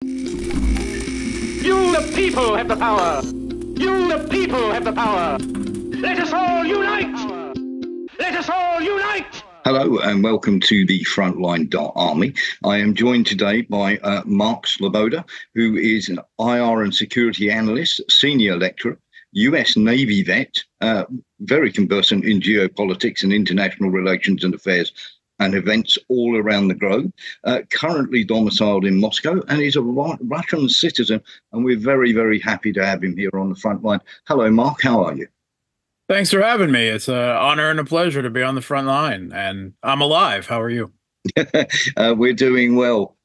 You, the people, have the power. You, the people, have the power. Let us all unite. Let us all unite. Hello and welcome to the Frontline Army. I am joined today by Mark Sloboda, who is an IR and security analyst, senior lecturer, US Navy vet, very conversant in geopolitics and international relations and affairs and events all around the globe, currently domiciled in Moscow, and is a Russian citizen. And we're very, very happy to have him here on the front line. Hello, Mark. How are you? Thanks for having me. It's an honor and a pleasure to be on the front line, and I'm alive. How are you? We're doing well.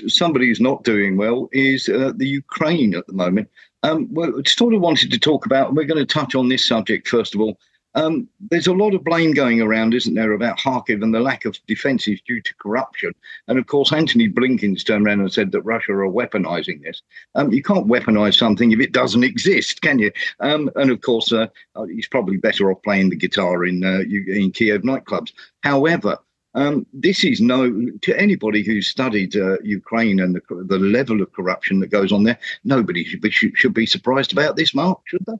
Somebody who's not doing well is the Ukraine at the moment. Well, sort of wanted to talk about, we're going to touch on this subject first of all. There's a lot of blame going around, isn't there, about Kharkiv and the lack of defences due to corruption. And of course, Antony Blinken's turned around and said that Russia are weaponising this. You can't weaponise something if it doesn't exist, can you? And of course, he's probably better off playing the guitar in Kiev nightclubs. However, this is to anybody who's studied Ukraine and the level of corruption that goes on there, nobody should be surprised about this, Mark, should they?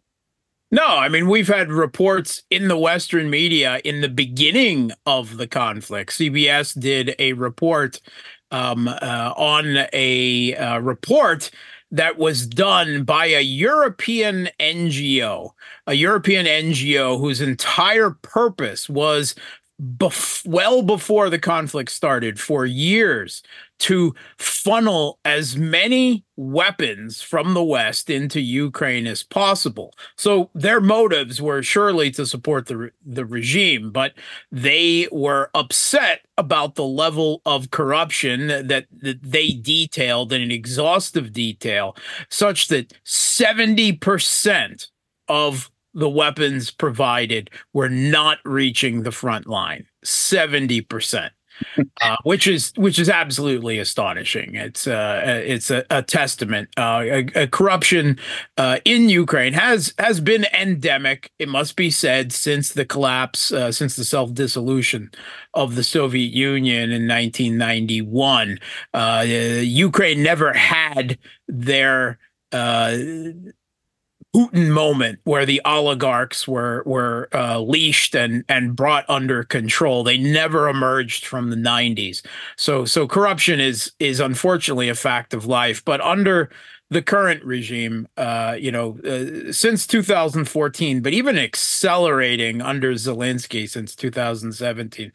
No, I mean, we've had reports in the Western media in the beginning of the conflict. CBS did a report on a report that was done by a European NGO, whose entire purpose was well before the conflict started, for years, to funnel as many weapons from the West into Ukraine as possible. So their motives were surely to support the regime, but they were upset about the level of corruption that they detailed in an exhaustive detail, such that 70% of the weapons provided were not reaching the front line. 70%. Which is absolutely astonishing. It's a testament. Corruption in Ukraine has been endemic, it must be said, since the collapse, since the self-dissolution of the Soviet Union in 1991. Ukraine never had their Putin moment where the oligarchs were leashed and brought under control. They never emerged from the 90s. So corruption is unfortunately a fact of life. But under the current regime, since 2014, but even accelerating under Zelensky since 2017,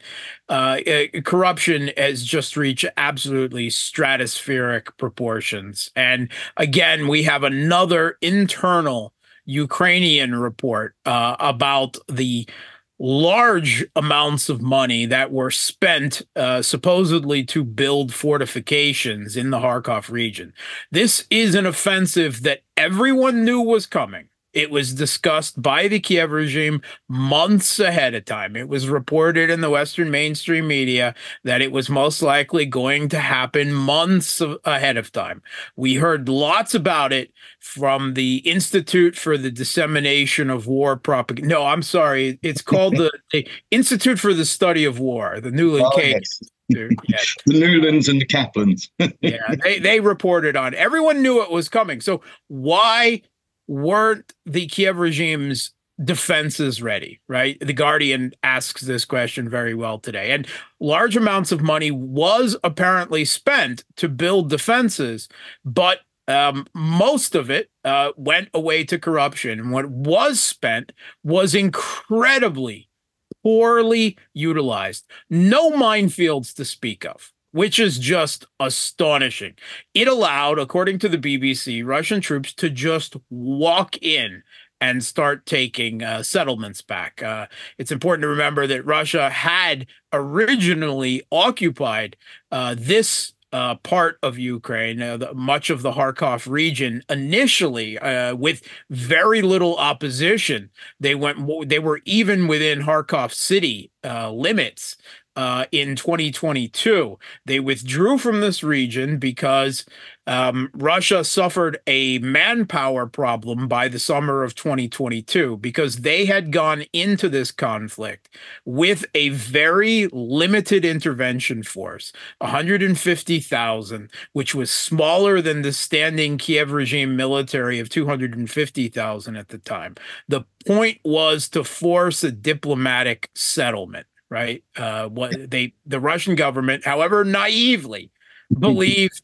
corruption has just reached absolutely stratospheric proportions. And again, we have another internal Ukrainian report about the large amounts of money that were spent supposedly to build fortifications in the Kharkov region. This is an offensive that everyone knew was coming. It was discussed by the Kiev regime months ahead of time. It was reported in the Western mainstream media that it was most likely going to happen months ahead of time. We heard lots about it from the Institute for the Dissemination of War Propaganda. No, I'm sorry. It's called the Institute for the Study of War, the Newland K. Yes. The Newlands and the Kaplans. Yeah, they reported on it. Everyone knew it was coming. So why weren't the Kiev regime's defenses ready, right? The Guardian asks this question very well today. And large amounts of money was apparently spent to build defenses, but most of it went away to corruption. And what was spent was incredibly poorly utilized. No minefields to speak of, which is just astonishing. It allowed, according to the BBC, Russian troops to just walk in and start taking settlements back. It's important to remember that Russia had originally occupied this part of Ukraine, much of the Kharkov region, initially with very little opposition. They were even within Kharkov city limits in 2022. They withdrew from this region because Russia suffered a manpower problem by the summer of 2022 because they had gone into this conflict with a very limited intervention force, 150,000, which was smaller than the standing Kiev regime military of 250,000 at the time. The point was to force a diplomatic settlement. Right? The Russian government, however naively, believed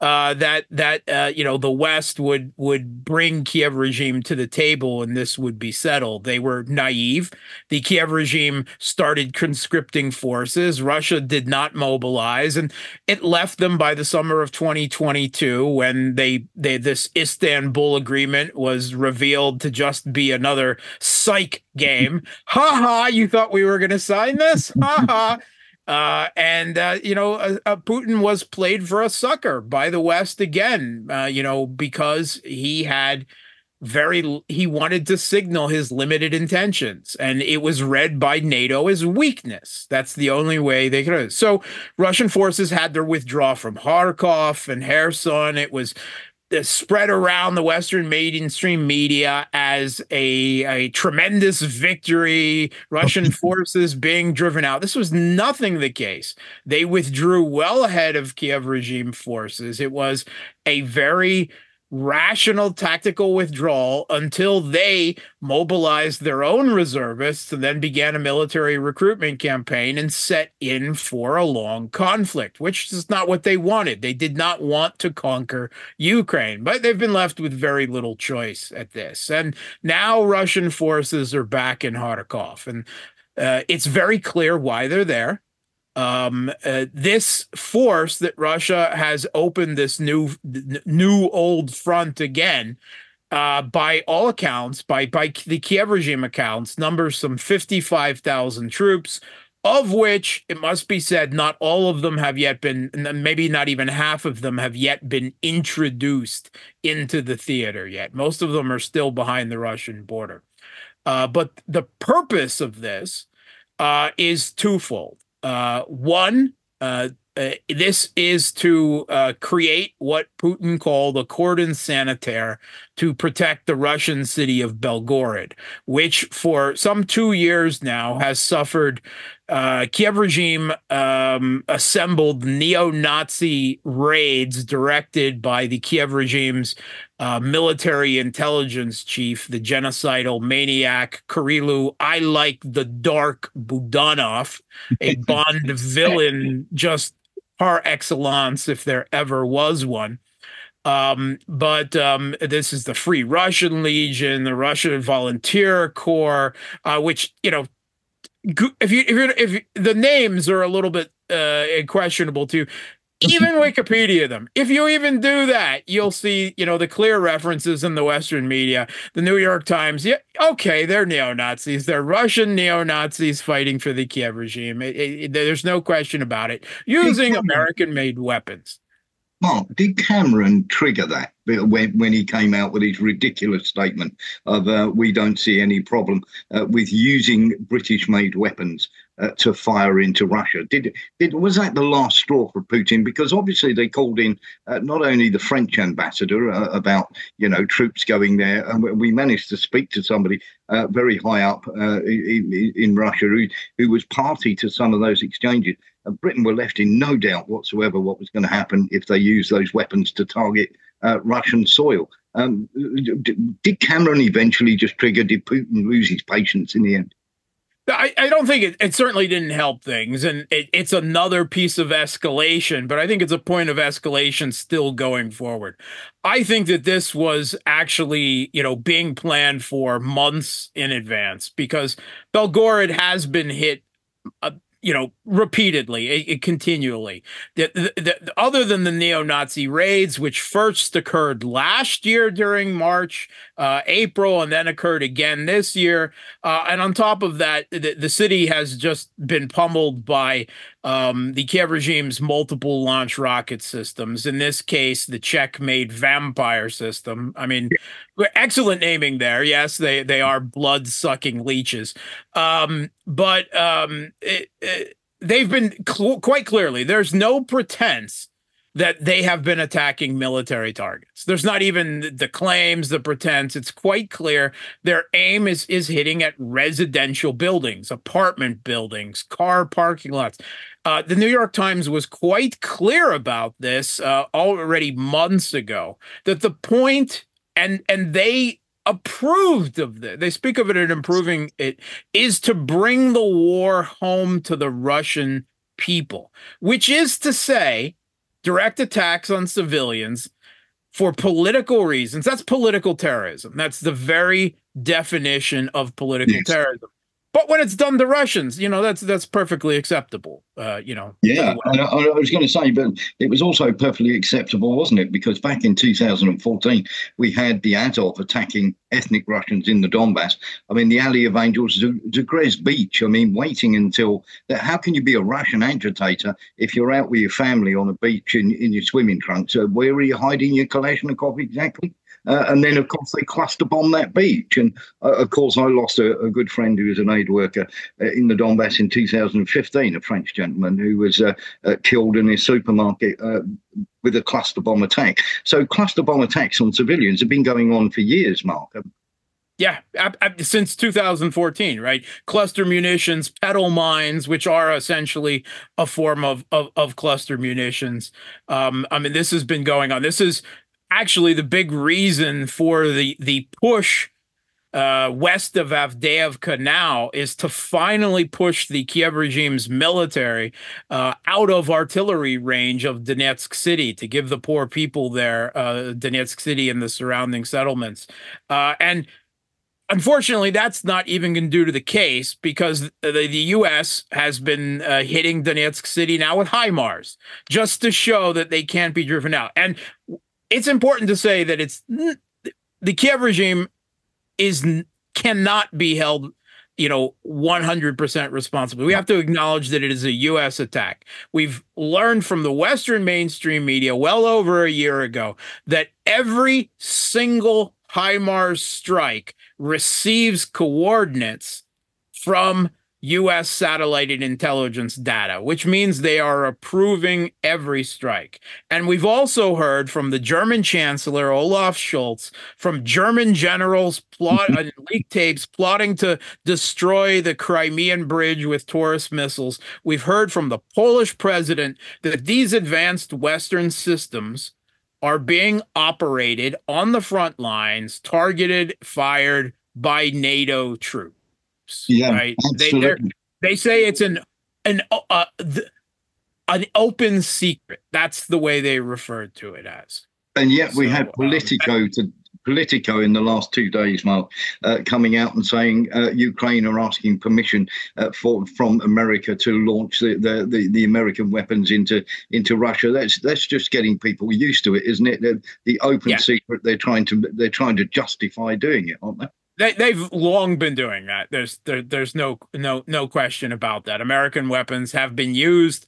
that the West would bring Kiev regime to the table and this would be settled. They were naive. The Kiev regime started conscripting forces. Russia did not mobilize, and it left them by the summer of 2022 when this Istanbul agreement was revealed to just be another psych game. Ha ha! You thought we were going to sign this? Ha ha! Putin was played for a sucker by the West again, because he wanted to signal his limited intentions, and it was read by NATO as weakness. That's the only way they could. So Russian forces had to withdraw from Kharkov and Kherson. It was spread around the Western mainstream media as a tremendous victory, Russian forces being driven out. This was nothing the case. They withdrew well ahead of Kiev regime forces. It was a very rational tactical withdrawal until they mobilized their own reservists and then began a military recruitment campaign and set in for a long conflict, which is not what they wanted. They did not want to conquer Ukraine, but they've been left with very little choice at this. And now Russian forces are back in Kharkov, and it's very clear why they're there. This force that Russia has opened this new old front again, by all accounts, by the Kiev regime accounts, numbers some 55,000 troops, of which it must be said not all of them have yet been, maybe not even half of them have yet been introduced into the theater yet. Most of them are still behind the Russian border. But the purpose of this is twofold. One, this is to create what Putin called a cordon sanitaire to protect the Russian city of Belgorod, which for some 2 years now has suffered Kiev regime assembled neo-Nazi raids directed by the Kiev regime's military intelligence chief, the genocidal maniac Kyrylo I like the dark Budanov, a Bond villain just par excellence if there ever was one. But this is the Free Russian Legion, the Russian Volunteer Corps, which, if the names are a little bit questionable too. Even Wikipedia them. If you even do that, you'll see, the clear references in the Western media. The New York Times, yeah, okay, they're neo-Nazis. They're Russian neo-Nazis fighting for the Kiev regime. There's no question about it. Using American-made weapons. Mark, did Cameron trigger that when he came out with his ridiculous statement of we don't see any problem with using British-made weapons to fire into Russia? Was that the last straw for Putin? Because obviously they called in not only the French ambassador about troops going there, and we managed to speak to somebody very high up in Russia who was party to some of those exchanges. Britain were left in no doubt whatsoever what was going to happen if they used those weapons to target Russian soil. Did Cameron eventually just trigger? Did Putin lose his patience in the end? I don't think it certainly didn't help things, and it's another piece of escalation, but I think it's a point of escalation still going forward. I think that this was actually, being planned for months in advance because Belgorod has been hit repeatedly, continually. Other than the neo-Nazi raids, which first occurred last year during March, April, and then occurred again this year. And on top of that, the city has just been pummeled by the Kiev regime's multiple launch rocket systems. In this case, the Czech-made Vampire system. I mean, excellent naming there. Yes, they are blood-sucking leeches. they've been quite clearly, there's no pretense that they have been attacking military targets. There's not even the claims, the pretense. It's quite clear their aim is hitting at residential buildings, apartment buildings, car parking lots. The New York Times was quite clear about this already months ago, that the point, and they approved of this, they speak of it and improving it, is to bring the war home to the Russian people, which is to say, direct attacks on civilians for political reasons. That's political terrorism. That's the very definition of political terrorism. But when it's done to Russians, that's perfectly acceptable. Yeah, I was going to say, but it was also perfectly acceptable, wasn't it? Because back in 2014, we had the Azov attacking ethnic Russians in the Donbass. I mean, the Alley of Angels, Zagres Beach. I mean, waiting until that. How can you be a Russian agitator if you're out with your family on a beach in your swimming trunks? Where are you hiding your Kalashnikov exactly? And then, of course, they cluster bomb that beach. And, of course, I lost a good friend who was an aid worker in the Donbass in 2015, a French gentleman who was killed in his supermarket with a cluster bomb attack. So cluster bomb attacks on civilians have been going on for years, Mark. Yeah, since 2014, right? Cluster munitions, pedal mines, which are essentially a form of cluster munitions. I mean, this has been going on. This is actually the big reason for the push west of Avdiivka now, is to finally push the Kiev regime's military out of artillery range of Donetsk City, to give the poor people there, Donetsk City and the surrounding settlements. And unfortunately, that's not even going to do to the case, because the U.S. has been hitting Donetsk City now with HIMARS, just to show that they can't be driven out. And it's important to say that the Kiev regime cannot be held, 100% responsible. We have to acknowledge that it is a U.S. attack. We've learned from the Western mainstream media well over a year ago that every single HIMARS strike receives coordinates from U.S. satellite intelligence data, which means they are approving every strike. And we've also heard from the German Chancellor, Olaf Scholz, from German generals leak tapes plotting to destroy the Crimean bridge with Taurus missiles. We've heard from the Polish president that these advanced Western systems are being operated on the front lines, targeted, fired by NATO troops. Yeah, right. Absolutely. They say it's an open secret. That's the way they referred to it as. And yet we had Politico in the last 2 days, Mark, coming out and saying Ukraine are asking permission from America to launch the American weapons into Russia. That's just getting people used to it, isn't it? The open secret. They're trying to justify doing it, aren't they? They've long been doing that. There's no question about that. American weapons have been used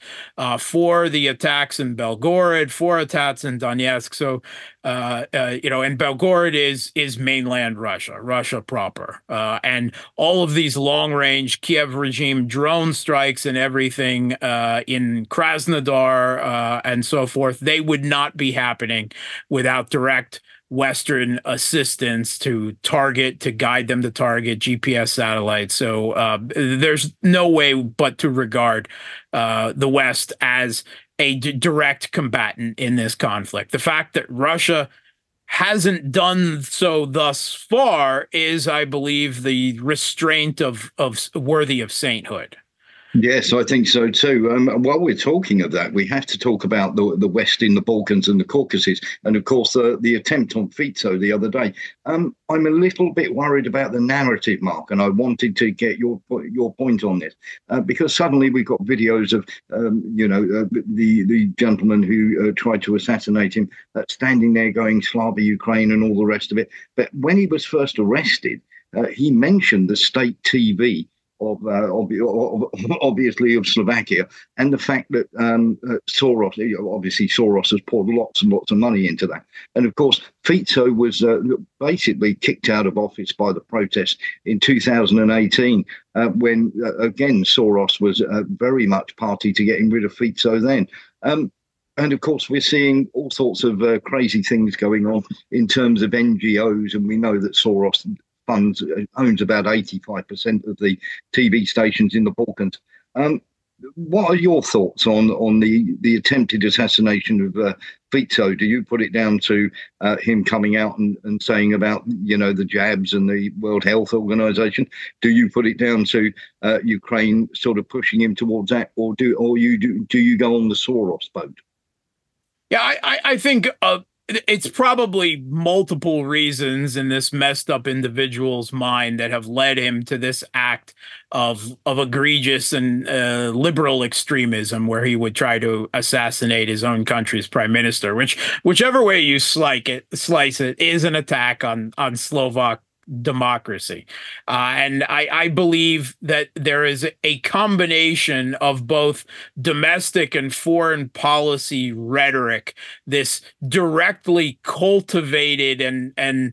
for the attacks in Belgorod, for attacks in Donetsk. So, and Belgorod is mainland Russia proper, and all of these long-range Kiev regime drone strikes and everything in Krasnodar and so forth, they would not be happening without direct Western assistance to guide them to target GPS satellites. So there's no way but to regard the West as a direct combatant in this conflict. The fact that Russia hasn't done so thus far is, I believe, the restraint of worthy of sainthood. Yes, I think so too. While we're talking of that, we have to talk about the West in the Balkans and the Caucasus, and of course the attempt on Fico the other day. I'm a little bit worried about the narrative, Mark, and I wanted to get your point on this because suddenly we've got videos of the gentleman who tried to assassinate him standing there going Slava Ukraine and all the rest of it. But when he was first arrested, he mentioned the state TV obviously of Slovakia, and the fact that Soros, obviously Soros has poured lots and lots of money into that. And of course, Fico was basically kicked out of office by the protest in 2018, when, again, Soros was very much party to getting rid of Fico then. And of course, we're seeing all sorts of crazy things going on in terms of NGOs, and we know that Soros owns about 85% of the TV stations in the Balkans. What are your thoughts on the attempted assassination of Fico? Do you put it down to him coming out and saying about, you know, the jabs and the World Health Organization? Do you put it down to Ukraine sort of pushing him towards that, or do you go on the Soros boat? Yeah, I think it's probably multiple reasons in this messed up individual's mind that have led him to this act of egregious and liberal extremism, where he would try to assassinate his own country's prime minister, whichever way you slice it is an attack on Slovak democracy. And I believe that there is a combination of both domestic and foreign policy rhetoric, this directly cultivated and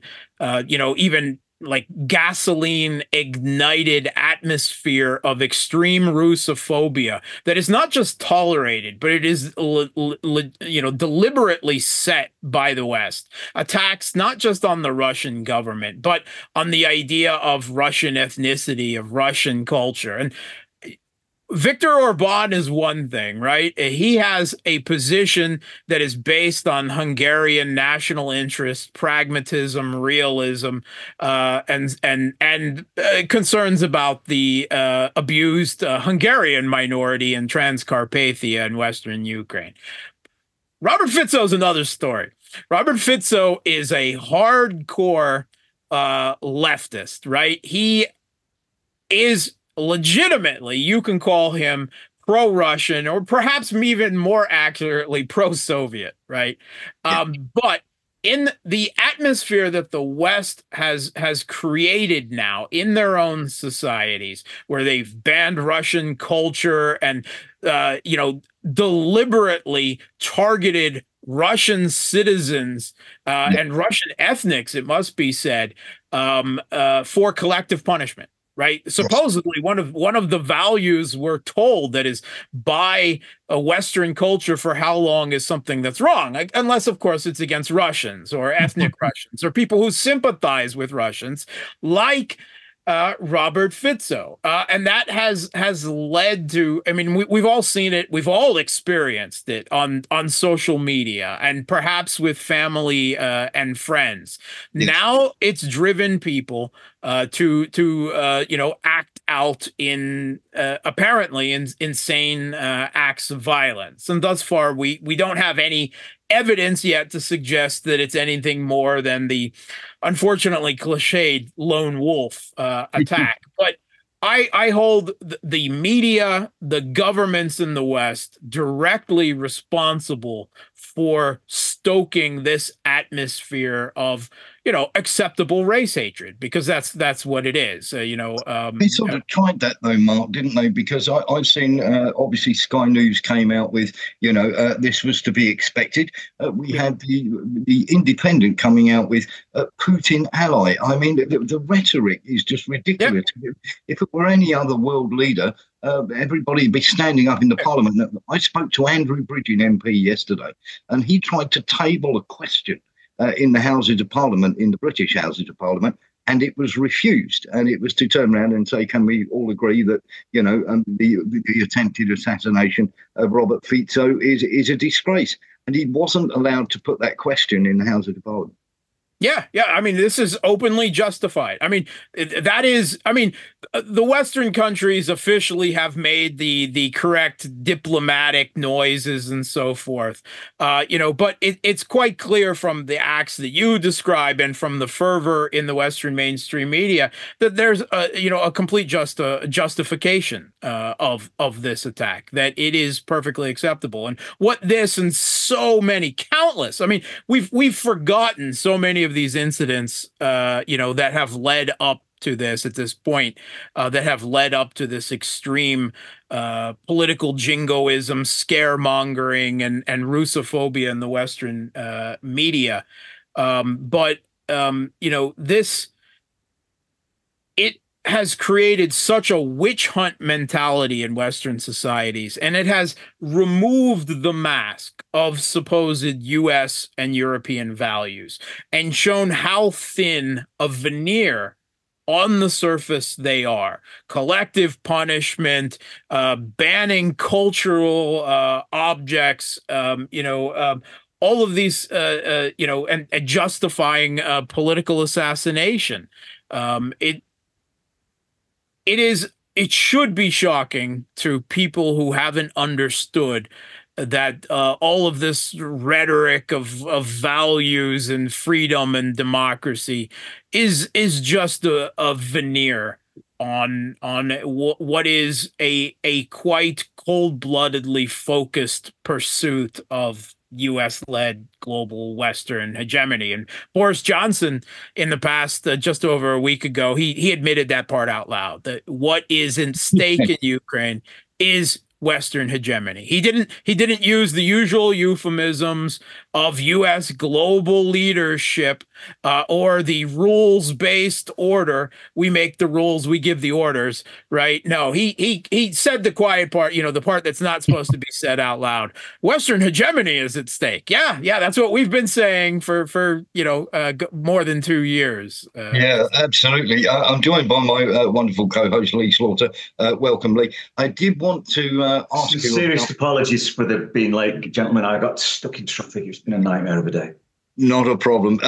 you know, even like gasoline ignited atmosphere of extreme Russophobia that is not just tolerated, but it is, you know, deliberately set by the West. Attacks not just on the Russian government, but on the idea of Russian ethnicity, of Russian culture. And Viktor Orban is one thing, right? He has a position that is based on Hungarian national interest, pragmatism, realism, and concerns about the abused Hungarian minority in Transcarpathia and Western Ukraine. Robert Fico is another story. Robert Fico is a hardcore leftist, right? He is legitimately, you can call him pro-Russian, or perhaps even more accurately pro-Soviet, right? Yeah. But in the atmosphere that the West has created now in their own societies, where they've banned Russian culture and you know, deliberately targeted Russian citizens and Russian ethnics, it must be said, for collective punishment. Right. Supposedly one of the values we're told that is by a Western culture for how long is something that's wrong, unless, of course, it's against Russians or ethnic Russians or people who sympathize with Russians, like Robert Fico. And that has led to, I mean, we've all seen it. We've all experienced it on social media and perhaps with family and friends. Yes. Now it's driven people to you know, act out in apparently insane acts of violence. And thus far, we don't have any evidence yet to suggest that it's anything more than the unfortunately cliched lone wolf attack. But I hold the media, the governments in the West directly responsible for stoking this atmosphere of, you know, acceptable race hatred, because that's what it is. You know, they sort of tried that though, Mark, didn't they? Because I've seen obviously Sky News came out with, you know, this was to be expected. We had the Independent coming out with Putin ally. I mean, the rhetoric is just ridiculous. Yep. If it were any other world leader, everybody would be standing up in the Parliament. I spoke to Andrew Bridgen MP yesterday, and he tried to table a question in the Houses of Parliament, in the British Houses of Parliament, and it was refused. And it was to turn around and say, can we all agree that, you know, the attempted assassination of Robert Fico is a disgrace? And he wasn't allowed to put that question in the Houses of Parliament. Yeah. I mean, this is openly justified. I mean, that is, I mean, the Western countries officially have made the correct diplomatic noises and so forth, you know, but it's quite clear from the acts that you describe and from the fervor in the Western mainstream media that there's you know, a complete justification of this attack, that it is perfectly acceptable. And what this and so many countless, I mean, we've forgotten so many of these incidents, you know, that have led up to this at this point that have led up to this extreme political jingoism, scaremongering, and Russophobia in the Western media. But this, it has created such a witch hunt mentality in Western societies, and it has removed the mask of supposed US and European values and shown how thin a veneer on the surface they are. Collective punishment, banning cultural objects, all of these, and justifying political assassination. It should be shocking to people who haven't understood that all of this rhetoric of values and freedom and democracy is just a veneer on what is a quite cold-bloodedly focused pursuit of U.S.-led global Western hegemony. And Boris Johnson, in the past, just over a week ago, he admitted that part out loud, that what is at stake in Ukraine is Western hegemony. He didn't use the usual euphemisms of U.S. global leadership or the rules-based order. We make the rules, we give the orders, right? No, he said the quiet part, the part that's not supposed to be said out loud. Western hegemony is at stake. Yeah, that's what we've been saying for more than 2 years. Yeah, absolutely. I'm joined by my wonderful co-host Lee Slaughter. Welcome, Lee. I did want to ask you. Serious apologies for the being late, gentlemen. I got stuck in traffic. It's been a nightmare of a day. Not a problem.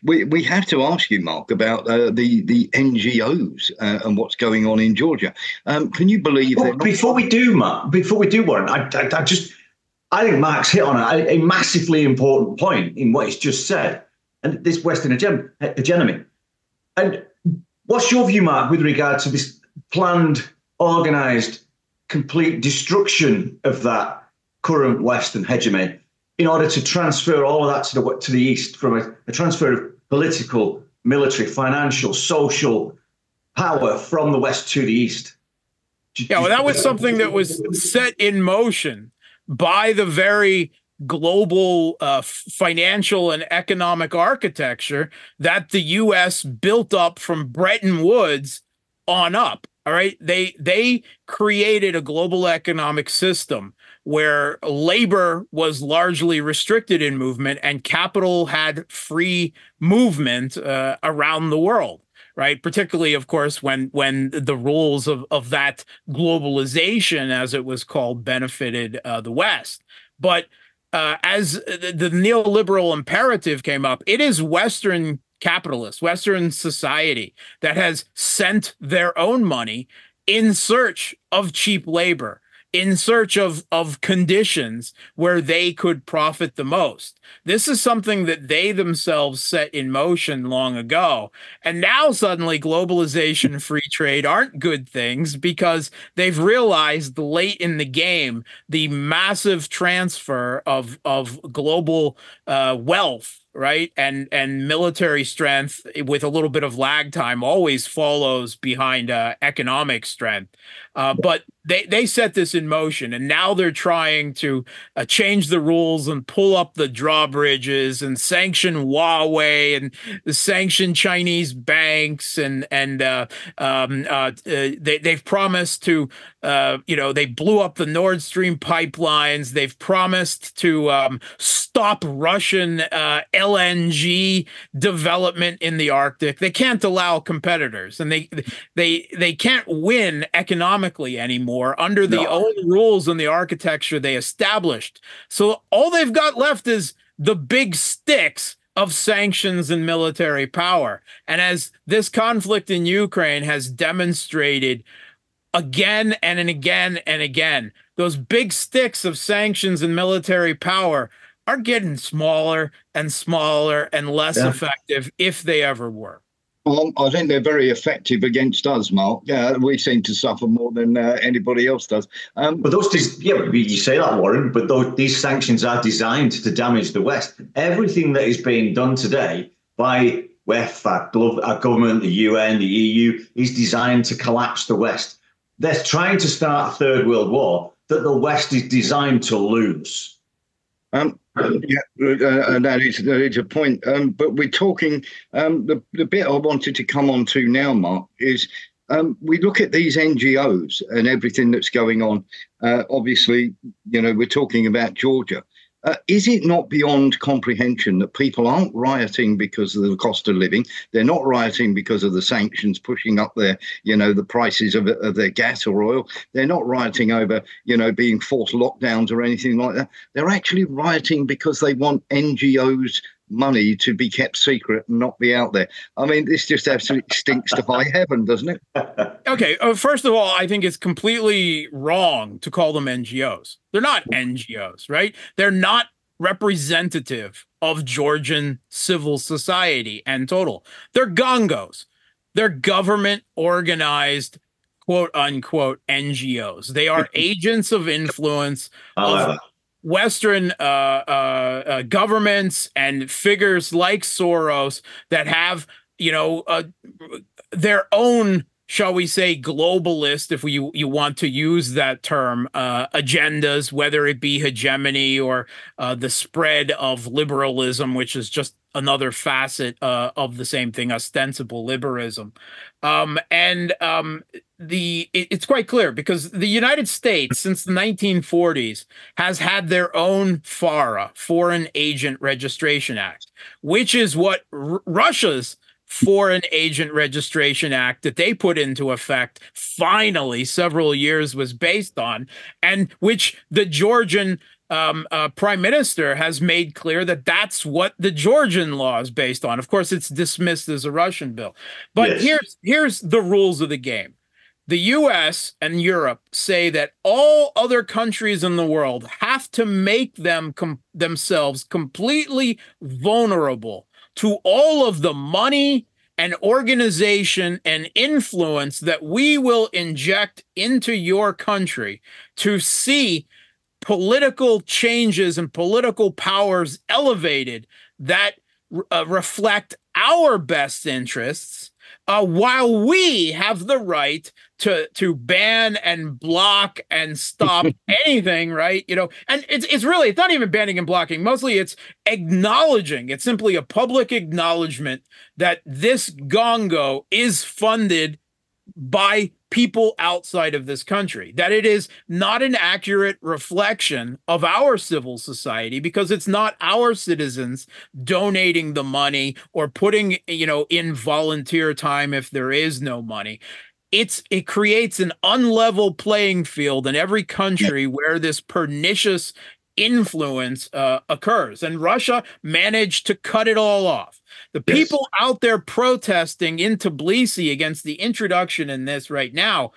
We have to ask you, Mark, about the NGOs and what's going on in Georgia. Can you believe that? Before we do, Warren, I think Mark's hit on a massively important point in what he's just said, and this Western hegemony. And what's your view, Mark, with regard to this planned, organised, complete destruction of that current Western hegemony in order to transfer all of that to the East, from a transfer of political, military, financial, social power from the West to the East? Yeah, well, that was something that was set in motion by the very global financial and economic architecture that the U.S. built up from Bretton Woods on up. All right. They created a global economic system where labor was largely restricted in movement and capital had free movement around the world. Right. Particularly, of course, when the rules of that globalization, as it was called, benefited the West. But as the neoliberal imperative came up, it is Western capitalists, Western society that has sent their own money in search of cheap labor, in search of conditions where they could profit the most. This is something that they themselves set in motion long ago. And now suddenly globalization, free trade aren't good things because they've realized late in the game the massive transfer of global wealth, right? And military strength with a little bit of lag time always follows behind economic strength. But they set this in motion, and now they're trying to change the rules and pull up the drawbridges and sanction Huawei and sanction Chinese banks, and they've promised to they blew up the Nord Stream pipelines. They've promised to stop Russian LNG development in the Arctic. They can't allow competitors, and they can't win economically anymore under the own rules and the architecture they established. So all they've got left is the big sticks of sanctions and military power. And as this conflict in Ukraine has demonstrated again and again and again, those big sticks of sanctions and military power are getting smaller and smaller and less effective, if they ever were. I think they're very effective against us, Mark. Yeah, we seem to suffer more than anybody else does. But you say that, Warren, but these sanctions are designed to damage the West. Everything that is being done today by WEF, our government, the UN, the EU, is designed to collapse the West. They're trying to start a third world war that the West is designed to lose. That is a point. But we're talking, the bit I wanted to come on to now, Mark, is we look at these NGOs and everything that's going on. Obviously, we're talking about Georgia. Is it not beyond comprehension that people aren't rioting because of the cost of living? They're not rioting because of the sanctions pushing up their, the prices of their gas or oil. They're not rioting over, being forced lockdowns or anything like that. They're actually rioting because they want NGOs' money to be kept secret and not be out there. I mean, this just absolutely stinks to high heaven, doesn't it? Okay, first of all, I think it's completely wrong to call them NGOs. They're not NGOs, right? They're not representative of Georgian civil society and total. They're gongos. They're government organized, quote unquote, NGOs. They are agents of influence of Western governments and figures like Soros that have, their own, shall we say, globalist, if you want to use that term, agendas, whether it be hegemony or the spread of liberalism, which is just another facet of the same thing, ostensible liberalism. It's quite clear because the United States, since the 1940s, has had their own FARA, Foreign Agent Registration Act, which is what Russia's Foreign Agent Registration Act that they put into effect finally several years was based on, and which the Georgian prime minister has made clear that that's what the Georgian law is based on. Of course, it's dismissed as a Russian bill. But yes, here's the rules of the game. The U.S. and Europe say that all other countries in the world have to make themselves completely vulnerable to all of the money and organization and influence that we will inject into your country to see political changes and political powers elevated that reflect our best interests, while we have the right to ban and block and stop anything, right? And it's really, it's not even banning and blocking. Mostly it's acknowledging. It's simply a public acknowledgement that this gongo is funded by people outside of this country, that it is not an accurate reflection of our civil society because it's not our citizens donating the money or putting, in volunteer time if there is no money. It creates an unlevel playing field in every country where this pernicious influence occurs. And Russia managed to cut it all off. The people out there protesting in Tbilisi against the introduction in this right now,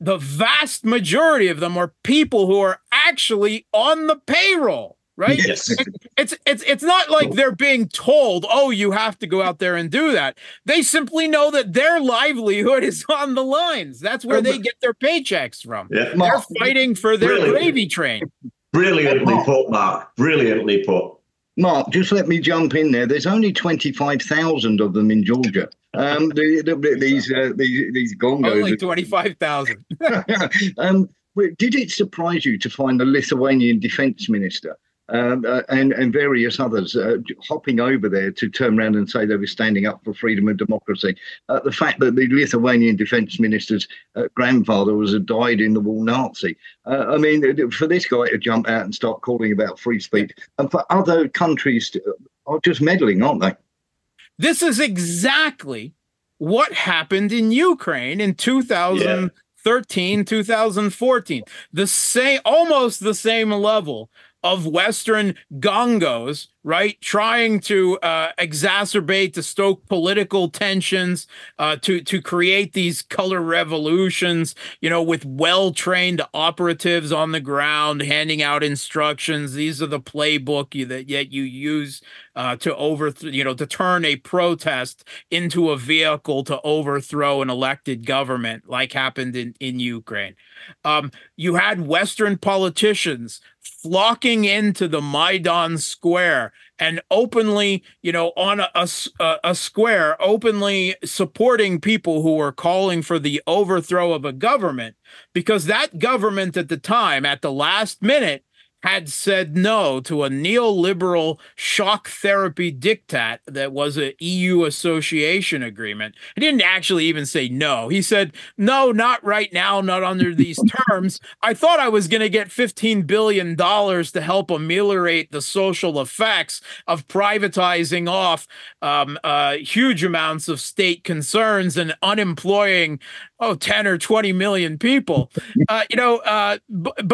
the vast majority of them are people who are actually on the payroll, right? Yes. It's not like they're being told, oh, you have to go out there and do that. They simply know that their livelihood is on the lines. That's where they get their paychecks from. Yeah. They're fighting for their gravy train. Brilliantly put, Mark. Brilliantly put. Mark, just let me jump in there. There's only 25,000 of them in Georgia. These gongos. Only 25,000. Did it surprise you to find the Lithuanian defense minister and various others hopping over there to turn around and say they were standing up for freedom and democracy? The fact that the Lithuanian defense minister's grandfather was a dyed-in-the-wool Nazi. I mean, for this guy to jump out and start calling about free speech, and for other countries are just meddling, aren't they? This is exactly what happened in Ukraine in 2013, 2014. Almost the same level of Western gongos, right? Trying to exacerbate, to stoke political tensions, to create these color revolutions, with well-trained operatives on the ground, handing out instructions. These are the playbook that you use to overthrow, to turn a protest into a vehicle to overthrow an elected government, like happened in Ukraine. You had Western politicians flocking into the Maidan Square and openly, on a square, openly supporting people who were calling for the overthrow of a government, because that government at the time, at the last minute, had said no to a neoliberal shock therapy diktat that was an EU association agreement. He didn't actually even say no. He said, no, not right now, not under these terms. I thought I was going to get $15 billion to help ameliorate the social effects of privatizing off huge amounts of state concerns and unemploying 10 or 20 million people, but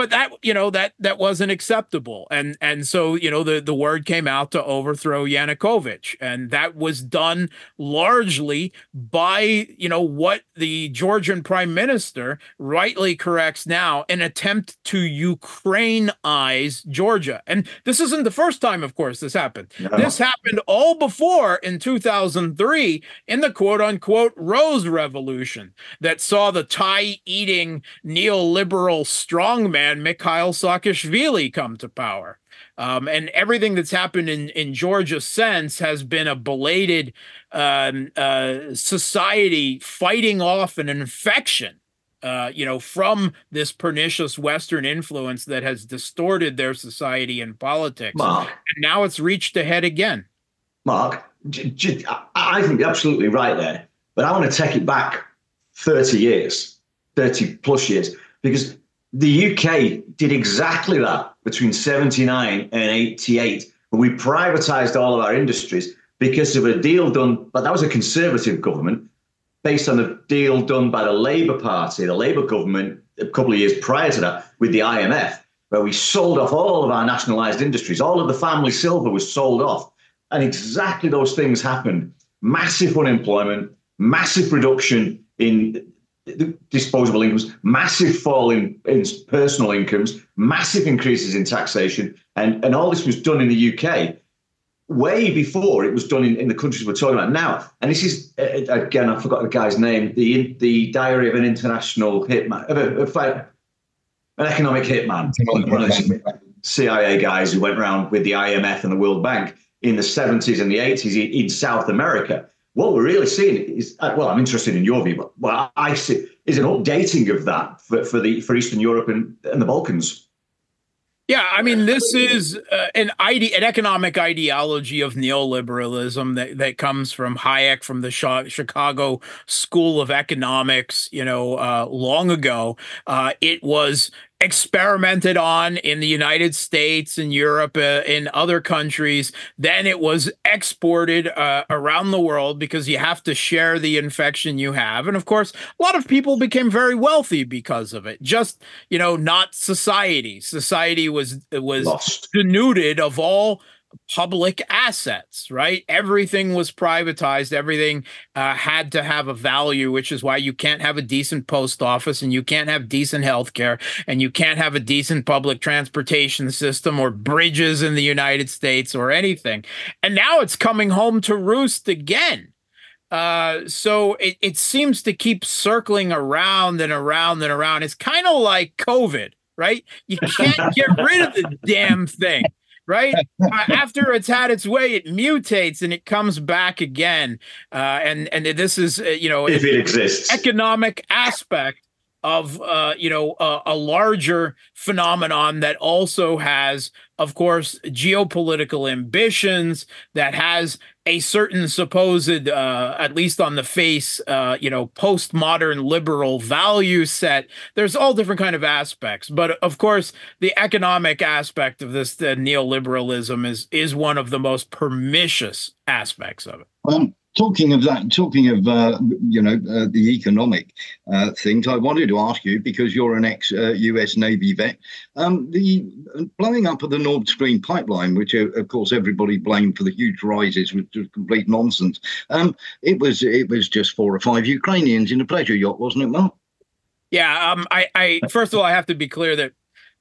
that wasn't acceptable. And so, the word came out to overthrow Yanukovych. And that was done largely by, what the Georgian prime minister rightly corrects now, an attempt to Ukrainize Georgia. And this isn't the first time, of course, this happened. No. This happened all before in 2003 in the quote unquote Rose Revolution that saw the tie-eating neoliberal strongman Mikhail Saakashvili come to power. And everything that's happened in Georgia since has been a belated society fighting off an infection, from this pernicious Western influence that has distorted their society and politics. Mark, and now it's reached a head again. Mark, I think you're absolutely right there, but I want to take it back 30 plus years, because the UK did exactly that between 79 and 88, when we privatized all of our industries because of a deal done, but that was a conservative government based on a deal done by the Labour Party, the Labour government, a couple of years prior to that with the IMF, where we sold off all of our nationalized industries. All of the family silver was sold off. And exactly those things happened. Massive unemployment, massive reduction in disposable incomes, massive fall in personal incomes, massive increases in taxation. And all this was done in the UK way before it was done in the countries we're talking about now. And this is, again, I forgot the guy's name, the Diary of an International Hitman, an economic hitman, one of the CIA guys who went around with the IMF and the World Bank in the 70s and the 80s in South America. What we're really seeing is, well, I'm interested in your view, but what I see is an updating of that for Eastern Europe and the Balkans. Yeah, I mean, this is an economic ideology of neoliberalism that comes from Hayek, from the Chicago School of Economics, long ago. It was experimented on in the United States and Europe, in other countries. Then it was exported around the world because you have to share the infection you have. And of course, a lot of people became very wealthy because of it. Just, not society. Society was Lost. denuded of all public assets, right? Everything was privatized. Everything had to have a value, which is why you can't have a decent post office, and you can't have decent healthcare, and you can't have a decent public transportation system or bridges in the United States or anything. And now it's coming home to roost again. So it seems to keep circling around and around and around. It's kind of like COVID, right? You can't get rid of the damn thing. Right? After it's had its way, it mutates and it comes back again. And this is, if it exists, economic aspect of, a larger phenomenon that also has, of course, geopolitical ambitions, that has a certain supposed, at least on the face, postmodern liberal value set. There's all different kind of aspects. But of course, the economic aspect of this neoliberalism is one of the most pernicious aspects of it. Talking of the economic things, I wanted to ask you, because you're an ex-US Navy vet, the blowing up of the Nord Stream pipeline, which of course everybody blamed for the huge rises, was just complete nonsense. It was just 4 or 5 Ukrainians in a pleasure yacht, wasn't it, Mark? Yeah. I first of all, I have to be clear that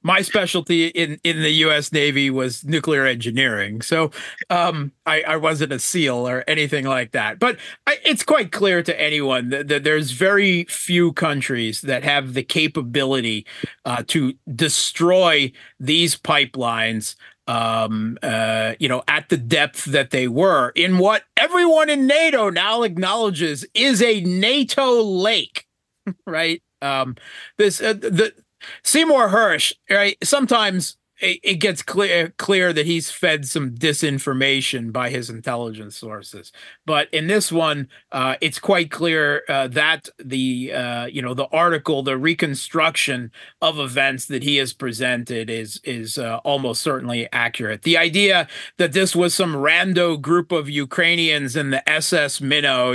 my specialty in the U.S. Navy was nuclear engineering. So I wasn't a SEAL or anything like that. But it's quite clear to anyone that there's very few countries that have the capability to destroy these pipelines at the depth that they were in what everyone in NATO now acknowledges is a NATO lake, right? The Seymour Hersh, right? Sometimes it gets clear that he's fed some disinformation by his intelligence sources, but in this one, it's quite clear that the article, the reconstruction of events that he has presented is almost certainly accurate. The idea that this was some rando group of Ukrainians in the SS Minnow,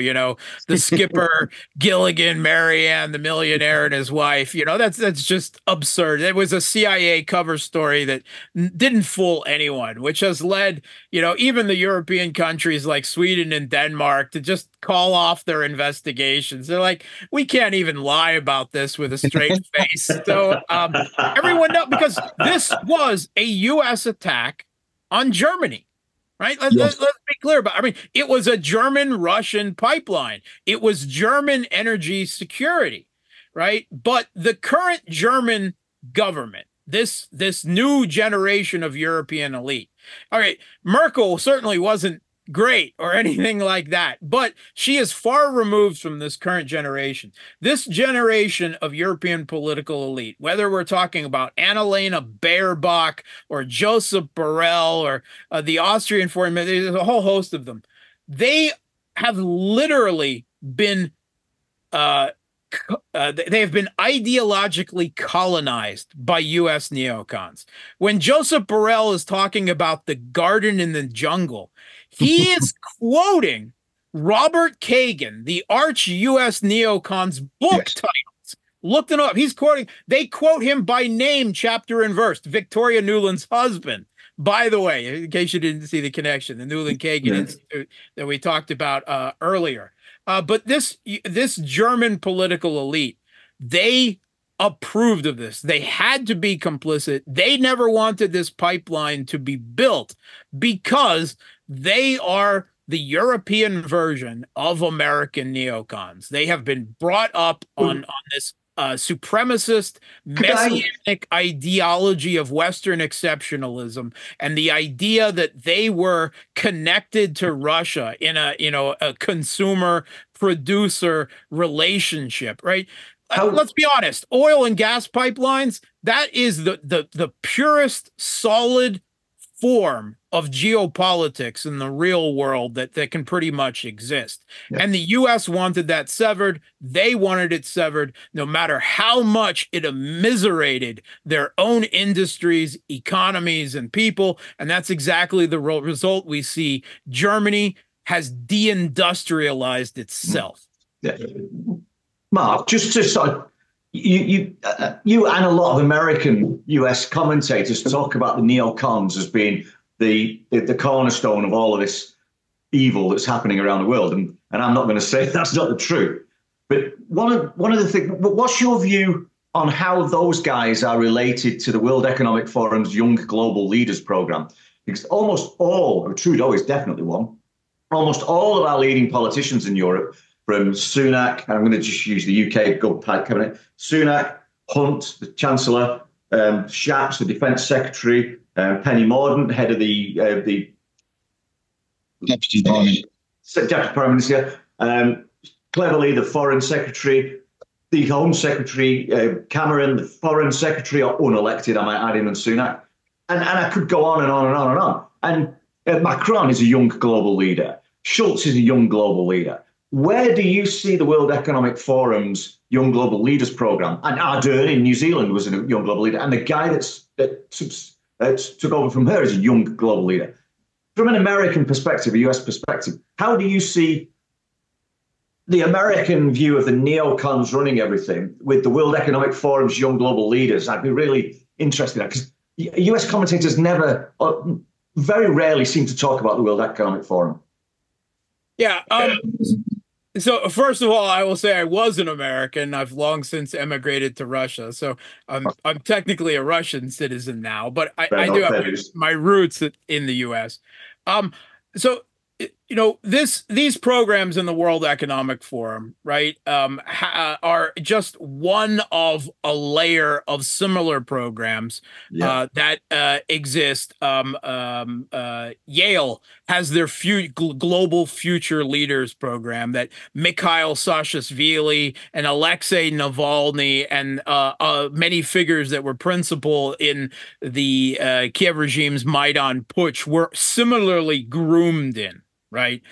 the skipper Gilligan, Marianne, the millionaire, and his wife, that's just absurd. It was a CIA cover story that didn't fool anyone, which has led, even the European countries like Sweden and Denmark to just call off their investigations. They're like, we can't even lie about this with a straight face. So everyone knows, because this was a U.S. attack on Germany. Right? Let's be clear about it. I mean, it was a German-Russian pipeline. It was German energy security, right? But the current German government, this new generation of European elite. All right, Merkel certainly wasn't great or anything like that, but she is far removed from this current generation. This generation of European political elite, whether we're talking about Annalena Baerbock or Joseph Borrell or the Austrian foreign minister, there's a whole host of them. They have literally been they have been ideologically colonized by U.S. neocons. When Joseph Borrell is talking about the garden in the jungle, he is quoting Robert Kagan, the arch U.S. neocon's book titles. Looked it up. He's quoting, they quote him by name, chapter and verse, Victoria Nuland's husband. By the way, in case you didn't see the connection, the Nuland Kagan Institute that we talked about earlier. But this German political elite, they approved of this. They had to be complicit. They never wanted this pipeline to be built because they are the European version of American neocons. They have been brought up on this supremacist messianic ideology of Western exceptionalism, and the idea that they were connected to Russia in a consumer producer relationship, right? Let's be honest, oil and gas pipelines, that is the purest solid form of geopolitics in the real world that can pretty much exist. Yeah. And the U.S. wanted that severed. They wanted it severed, no matter how much it immiserated their own industries, economies, and people. And that's exactly the result we see. Germany has deindustrialized itself. Yeah. Mark, just to sort of, you and a lot of American US commentators talk about the neocons as being the cornerstone of all of this evil that's happening around the world, and I'm not going to say that's not the truth. But one of the things, what's your view on how those guys are related to the World Economic Forum's Young Global Leaders program? Because almost all, Trudeau is definitely one, almost all of our leading politicians in Europe, from Sunak, and I'm going to just use the UK cabinet, Sunak, Hunt, the Chancellor, Shapps, the Defence Secretary, Penny Mordaunt, head of the Deputy Prime Minister, Cleverly, the Foreign Secretary, the Home Secretary, Cameron, the Foreign Secretary, are unelected, I might add in, and Sunak. And I could go on and on and on and on. And Macron is a young global leader. Schultz is a young global leader. Where do you see the World Economic Forum's Young Global Leaders program? And Ardern in New Zealand was a young global leader, and the guy that took over from her is a young global leader. From an American perspective, a US perspective, how do you see the American view of the neocons running everything with the World Economic Forum's Young Global Leaders? I'd be really interested in that, because US commentators never, or very rarely, seem to talk about the World Economic Forum. Yeah. So first of all, I will say I was an American. I've long since emigrated to Russia, so I'm technically a Russian citizen now. But I do have my roots in the U.S. So these programs in the World Economic Forum, right, are just one of a layer of similar programs that exist. Yale has their Global Future Leaders program that Mikhail Saakashvili and Alexei Navalny and many figures that were principal in the Kiev regime's Maidan Putsch were similarly groomed in. Right.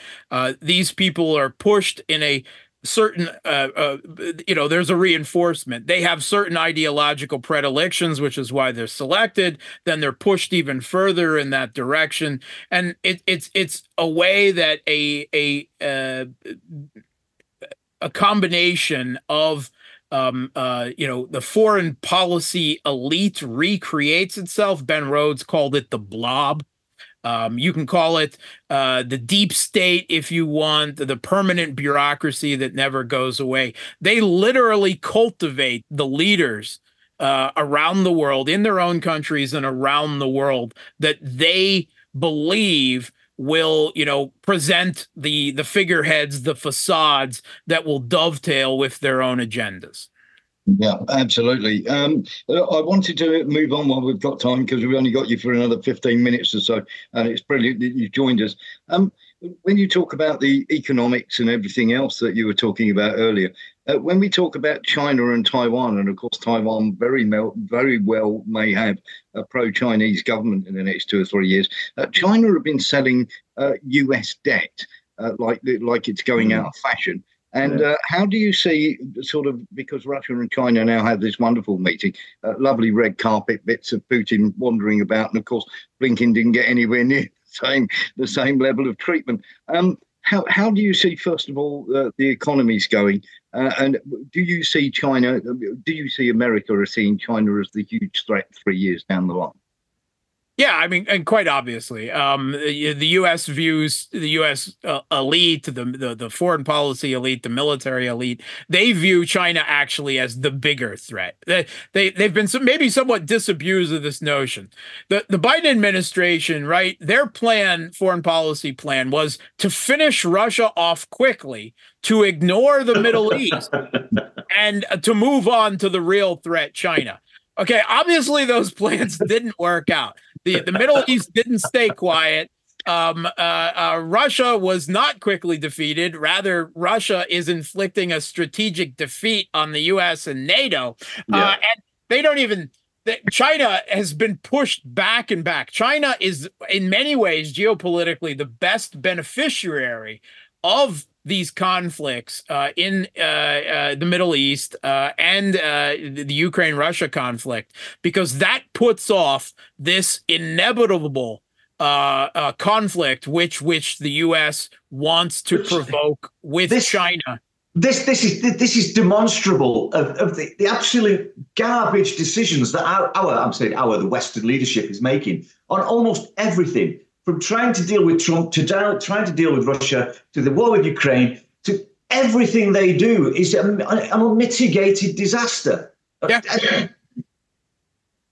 These people are pushed in a certain, there's a reinforcement. They have certain ideological predilections, which is why they're selected. Then they're pushed even further in that direction. And it's a way that a combination of the foreign policy elite recreates itself. Ben Rhodes called it the blob. You can call it the deep state if you want, the permanent bureaucracy that never goes away. They literally cultivate the leaders around the world, in their own countries and around the world, that they believe will, present the figureheads, the facades that will dovetail with their own agendas. Yeah, absolutely. I wanted to move on while we've got time, because we've only got you for another 15 minutes or so, and it's brilliant that you joined us. When you talk about the economics and everything else that you were talking about earlier, when we talk about China and Taiwan, and of course Taiwan very well may have a pro-Chinese government in the next 2 or 3 years, China have been selling US debt like it's going out of fashion. And how do you see because Russia and China now have this wonderful meeting, lovely red carpet bits of Putin wandering about, and of course Blinken didn't get anywhere near the same level of treatment. How do you see, first of all, the economies going? And do you see America as seeing China as the huge threat 3 years down the line? Yeah, I mean, and quite obviously, the U.S. views the U.S. Elite, the foreign policy elite, the military elite. They view China actually as the bigger threat. They've been maybe somewhat disabused of this notion. The Biden administration, right? Their foreign policy plan was to finish Russia off quickly, to ignore the Middle East, and to move on to the real threat, China. Okay, obviously those plans didn't work out. The Middle East didn't stay quiet. Russia was not quickly defeated. Rather, Russia is inflicting a strategic defeat on the U.S. and NATO. And they don't even... China has been pushed back and back. China is, in many ways, geopolitically, the best beneficiary of these conflicts in the Middle East and the Ukraine-Russia conflict, because that puts off this inevitable conflict which the U.S. wants to provoke with China. This is demonstrable of the absolute garbage decisions that the Western leadership is making on almost everything. From trying to deal with Trump to trying to deal with Russia to the war with Ukraine to everything they do is an unmitigated disaster. Yeah.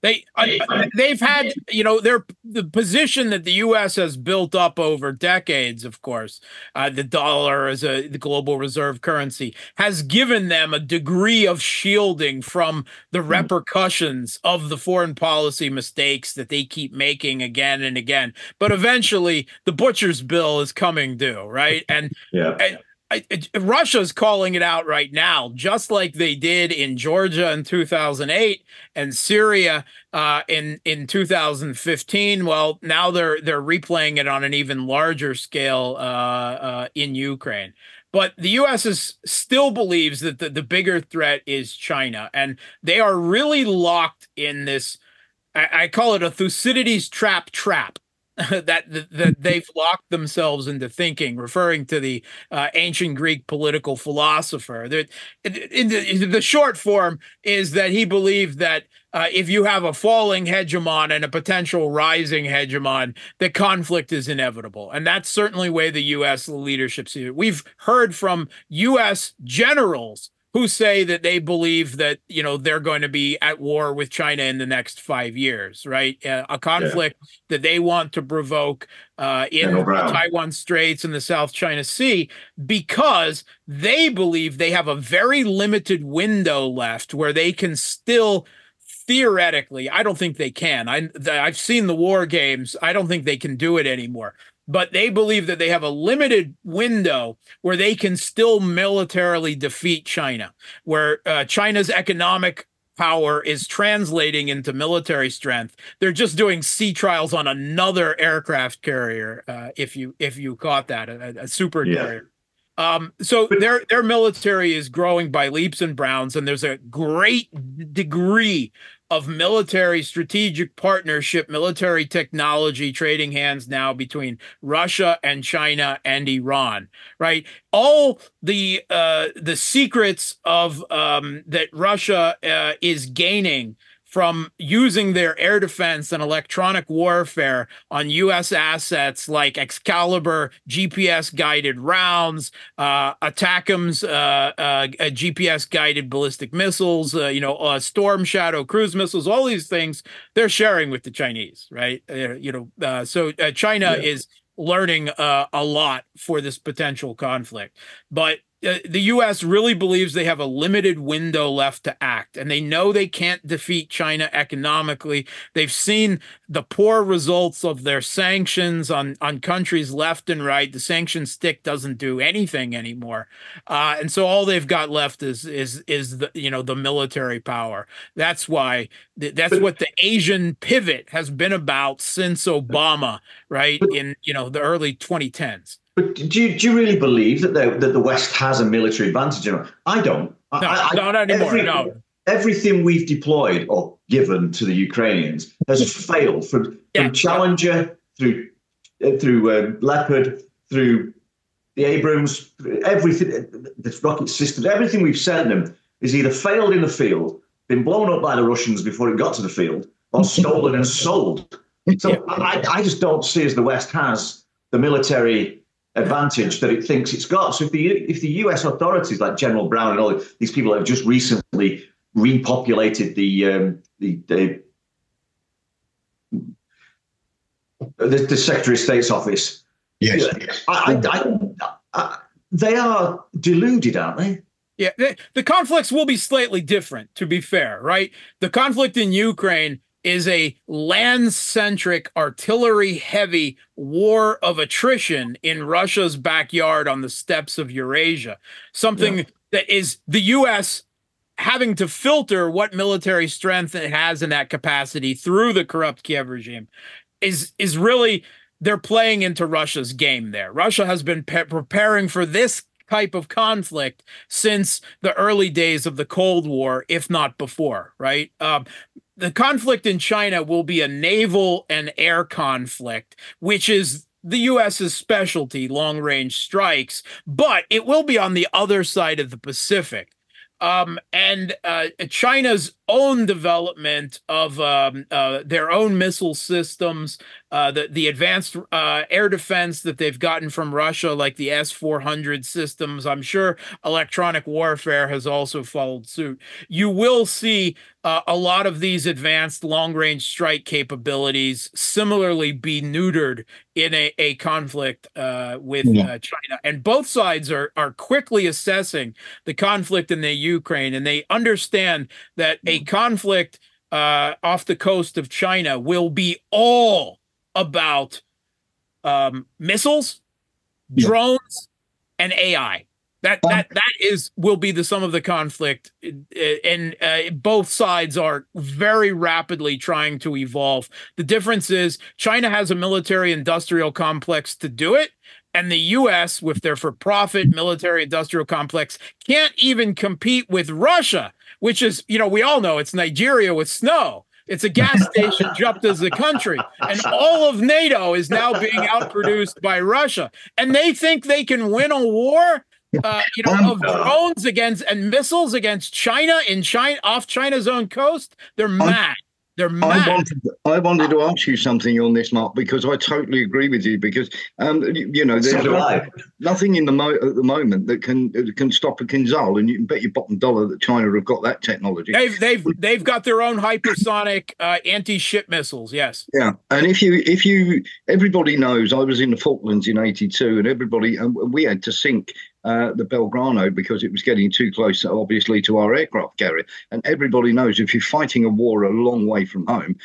They've had, the position that the U.S. has built up over decades, of course, the dollar as the global reserve currency has given them a degree of shielding from the repercussions of the foreign policy mistakes that they keep making again and again. But eventually the butcher's bill is coming due, right? And Russia's calling it out right now, just like they did in Georgia in 2008 and Syria in 2015. Well, now they're replaying it on an even larger scale in Ukraine. But the U.S. still believes that the bigger threat is China, and they are really locked in this. I call it a Thucydides trap. that they've locked themselves into thinking, referring to the ancient Greek political philosopher. In the short form is that he believed that if you have a falling hegemon and a potential rising hegemon, the conflict is inevitable. And that's certainly the way the U.S. leadership sees it. We've heard from U.S. generals who say that they believe that, they're going to be at war with China in the next 5 years, right? A conflict that they want to provoke in the Taiwan Straits and the South China Sea, because they believe they have a very limited window left where they can still theoretically, I don't think they can. I've seen the war games. I don't think they can do it anymore. But they believe that they have a limited window where they can still militarily defeat China, where China's economic power is translating into military strength. They're just doing sea trials on another aircraft carrier, if you caught that, a super carrier. So their military is growing by leaps and bounds, and there's a great degree of military strategic partnership, military technology trading hands now between Russia and China and Iran, right? All the secrets of that Russia is gaining from using their air defense and electronic warfare on U.S. assets like Excalibur GPS-guided rounds, ATACMS GPS-guided ballistic missiles, Storm Shadow cruise missiles, all these things they're sharing with the Chinese, right? So China is learning a lot for this potential conflict. But the U.S. really believes they have a limited window left to act, and they know they can't defeat China economically. They've seen the poor results of their sanctions on countries left and right. The sanction stick doesn't do anything anymore, and so all they've got left is the military power. That's why that's what the Asian pivot has been about since Obama, right, in the early 2010s. But do you really believe that the West has a military advantage? I don't. Not anymore. Everything we've deployed or given to the Ukrainians has failed, from Challenger through Leopard, through the Abrams, everything, the rocket systems, everything we've sent them is either failed in the field, been blown up by the Russians before it got to the field, or stolen and sold. So I just don't see as the West has the military advantage that it thinks it's got. So if the US authorities like General Brown and all these people have just recently repopulated the Secretary of State's office, they are deluded, aren't they? Yeah, the conflicts will be slightly different, to be fair, right? The conflict in Ukraine is a land-centric, artillery-heavy war of attrition in Russia's backyard on the steppes of Eurasia. Something that is the U.S. having to filter what military strength it has in that capacity through the corrupt Kiev regime is really, they're playing into Russia's game there. Russia has been preparing for this type of conflict since the early days of the Cold War, if not before, right? The conflict in China will be a naval and air conflict, which is the U.S.'s specialty, long-range strikes, but it will be on the other side of the Pacific. And China's own development of their own missile systems, the advanced air defense that they've gotten from Russia, like the S-400 systems. I'm sure electronic warfare has also followed suit. You will see a lot of these advanced long-range strike capabilities similarly be neutered in a conflict with China. And both sides are quickly assessing the conflict in the Ukraine, and they understand that a conflict off the coast of China will be all about missiles, drones, and AI. That will be the sum of the conflict, and both sides are very rapidly trying to evolve. The difference is China has a military-industrial complex to do it, and the U.S., with their for-profit military-industrial complex, can't even compete with Russia, which is, we all know it's Nigeria with snow. It's a gas station jumped as a country, and all of NATO is now being outproduced by Russia, and they think they can win a war of drones against and missiles against China off China's own coast. They're mad. They're I mad. wanted to ask you something on this, Mark, because I totally agree with you. Because there's So do I. nothing at the moment that can stop a Kinzhal, and you can bet your bottom dollar that China have got that technology. They've got their own hypersonic anti-ship missiles. Yes. Yeah, and everybody knows I was in the Falklands in '82, and we had to sink the Belgrano because it was getting too close, obviously, to our aircraft carrier. And everybody knows if you're fighting a war a long way from home,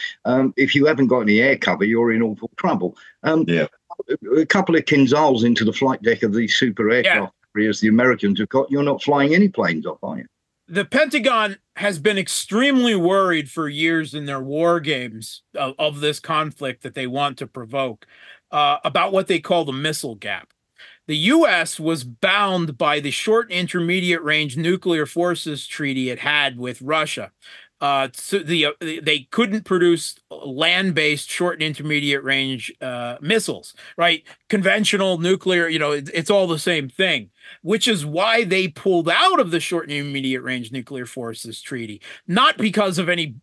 if you haven't got any air cover, you're in awful trouble. Yeah. A couple of Kinzhals into the flight deck of these super aircraft carriers the Americans have got, you're not flying any planes off, are you? The Pentagon has been extremely worried for years in their war games of this conflict that they want to provoke about what they call the missile gap. The U.S. was bound by the short and intermediate range nuclear forces treaty it had with Russia. So they couldn't produce land-based short and intermediate range missiles, right? Conventional nuclear, it's all the same thing, which is why they pulled out of the short and intermediate range nuclear forces treaty, not because of any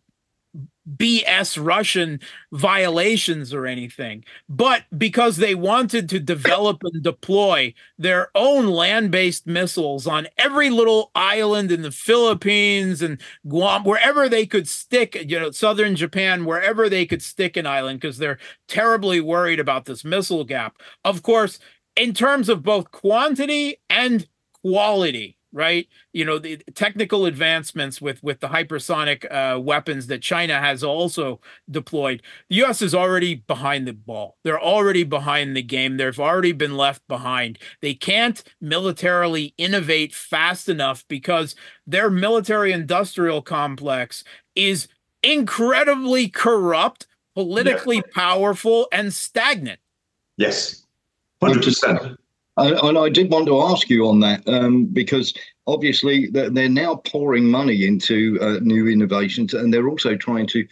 BS Russian violations or anything, but because they wanted to develop and deploy their own land-based missiles on every little island in the Philippines and Guam, wherever they could stick, southern Japan, wherever they could stick an island, because they're terribly worried about this missile gap. Of course, in terms of both quantity and quality, right? The technical advancements with the hypersonic weapons that China has also deployed. The U.S. is already behind the ball. They're already behind the game. They've already been left behind. They can't militarily innovate fast enough because their military-industrial complex is incredibly corrupt, politically powerful, and stagnant. Yes, 100%. And I did want to ask you on that because obviously they're now pouring money into new innovations, and they're also trying to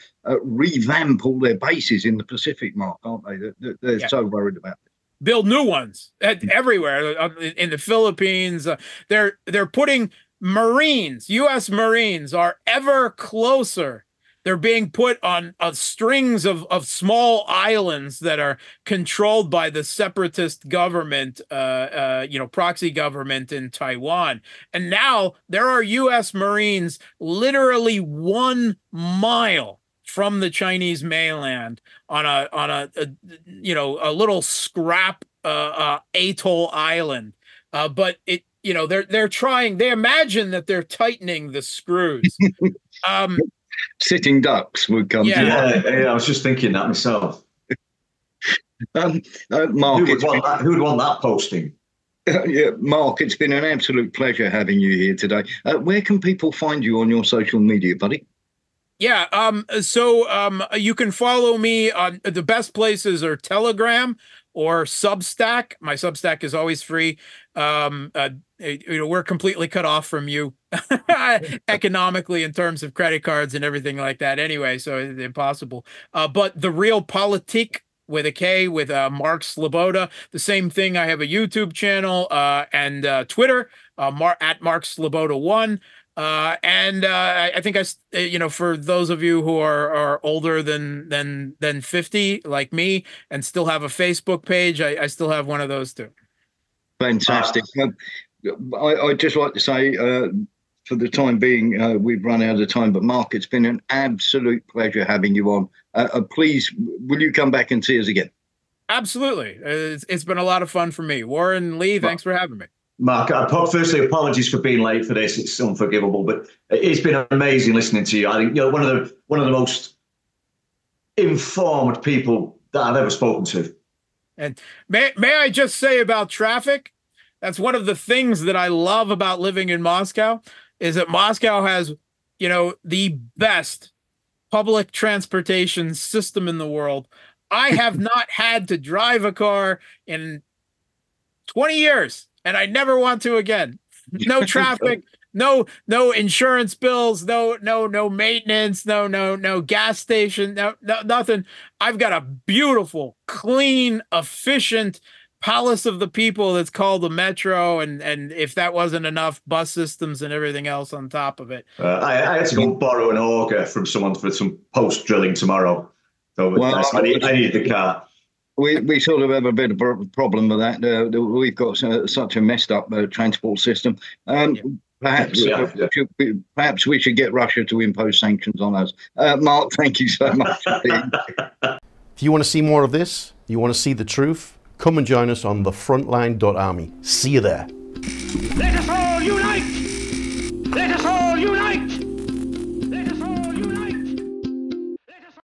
revamp all their bases in the Pacific, Mark, aren't they? They're so worried about it. Build new ones everywhere in the Philippines. They're putting Marines, U.S. Marines, are ever closer. They're being put on strings of small islands that are controlled by the separatist government, proxy government in Taiwan. And now there are U.S. Marines literally 1 mile from the Chinese mainland on a little scrap atoll island. But they're trying. They imagine that they're tightening the screws. Sitting ducks would come to mind. Yeah, I was just thinking that myself. Mark, who would want that posting? Mark, it's been an absolute pleasure having you here today. Where can people find you on your social media, buddy? So you can follow me on the best places are Telegram or Substack. My Substack is always free. We're completely cut off from you economically in terms of credit cards and everything like that anyway, so it's impossible. But The Real Politique with a K with Mark Sloboda, the same thing. I have a YouTube channel and Twitter at Mark Sloboda 1. And I think for those of you who are older than 50 like me and still have a Facebook page, I still have one of those too. Fantastic. I'd just like to say, for the time being, we've run out of time, but Mark, it's been an absolute pleasure having you on. Please, will you come back and see us again? Absolutely. It's been a lot of fun for me. Warren, Lee, thanks for having me. Mark, firstly, apologies for being late for this. It's unforgivable, but it's been amazing listening to you. I think you're one of the most informed people that I've ever spoken to. And may I just say about traffic? That's one of the things that I love about living in Moscow, is that Moscow has, the best public transportation system in the world. I have not had to drive a car in 20 years. And I never want to again. No traffic, no insurance bills, no maintenance, no gas station, no nothing. I've got a beautiful, clean, efficient palace of the people that's called the metro, and if that wasn't enough, bus systems and everything else on top of it. I had to go borrow an auger from someone for some post drilling tomorrow. So I need the car. We sort of have a bit of a problem with that. We've got such a messed up transport system. Perhaps we should get Russia to impose sanctions on us. Mark, thank you so much. If you want to see more of this, you want to see the truth, come and join us on the Frontline.army. See you there. Let us all unite! Let us all unite!